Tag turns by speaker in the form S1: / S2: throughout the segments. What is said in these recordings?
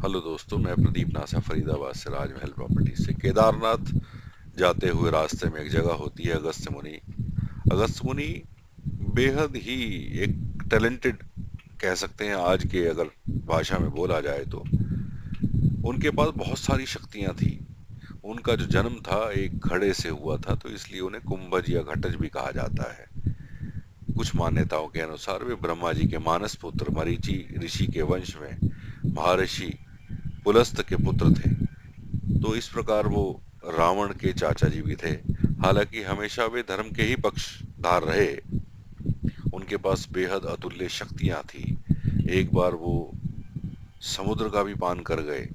S1: Hello दोस्तों, मैं Pradeep NASA Faridabad से राजमहल प्रॉपर्टी से। केदारनाथ जाते हुए रास्ते में एक जगह होती है अगस्त्य मुनि। अगस्त्य मुनि बेहद ही एक टैलेंटेड कह सकते हैं आज के अगर भाषा में बोला जाए तो। उनके पास बहुत सारी शक्तियां थी। उनका जो जन्म था एक घड़े से हुआ था, तो इसलिए उन्हें कुंभज या घटज भी कहा जाता है। कुछ मान्यताओं के अनुसार वे ब्रह्मा जी के मानस पुत्र मरीचि ऋषि के वंश में महर्षि पुलस्त के पुत्र थे। तो इस प्रकार वो रावण के चाचा जी भी थे। हालांकि हमेशा वे धर्म के ही पक्षधार रहे। उनके पास बेहद अतुल्य शक्तियां थी। एक बार वो समुद्र का भी पान कर गए।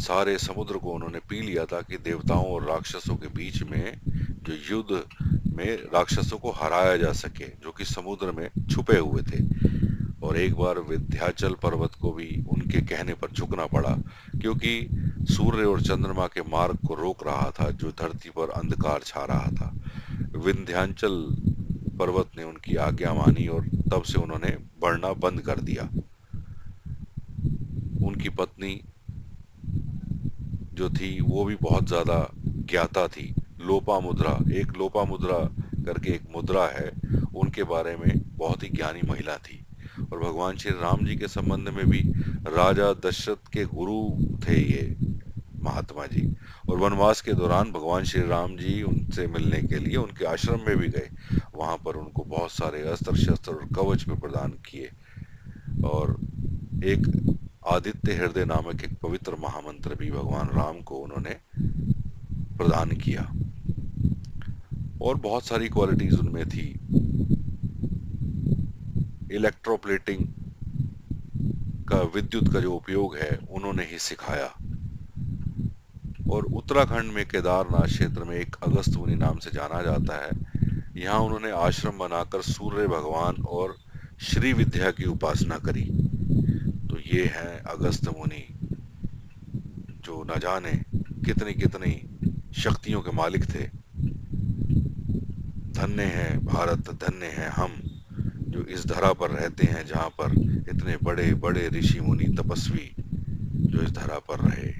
S1: सारे समुद्र को उन्होंने पी लिया ताकि देवताओं और राक्षसों के बीच में जो युद्ध में राक्षसों को हराया जा सके, जो कि समुद्र में छुपे हुए थे। और एक बार विंध्याचल पर्वत को भी उनके कहने पर झुकना पड़ा, क्योंकि सूर्य और चंद्रमा के मार्ग को रोक रहा था जो धरती पर अंधकार छा रहा था। विंध्याचल पर्वत ने उनकी आज्ञा मानी और तब से उन्होंने बढ़ना बंद कर दिया। उनकी पत्नी जो थी वो भी बहुत ज्यादा ज्ञाता थी। लोपामुद्रा, एक लोपामुद्रा करके एक मुद्रा है, उनके बारे में बहुत ही ज्ञानी महिला थी। और भगवान श्री राम जी के संबंध में भी राजा दशरथ के गुरु थे ये महात्मा जी। और वनवास के दौरान भगवान श्री राम जी उनसे मिलने के लिए उनके आश्रम में भी गए। वहां पर उनको बहुत सारे अस्त्र शस्त्र और कवच भी प्रदान किए। और एक आदित्य हृदय नामक एक पवित्र महामंत्र भी भगवान राम को उन्होंने प्रदान किया। और बहुत सारी क्वालिटीज उनमें थी। इलेक्ट्रोप्लेटिंग का, विद्युत का जो उपयोग है, उन्होंने ही सिखाया। और उत्तराखंड में केदारनाथ क्षेत्र में एक अगस्त मुनि नाम से जाना जाता है। यहाँ उन्होंने आश्रम बनाकर सूर्य भगवान और श्री विद्या की उपासना करी। तो ये हैं अगस्त मुनि, जो न जाने कितनी कितनी शक्तियों के मालिक थे। धन्य है भारत, धन्य है हम, जो इस धरा पर रहते हैं जहाँ पर इतने बड़े बड़े ऋषि मुनि तपस्वी जो इस धरा पर रहे।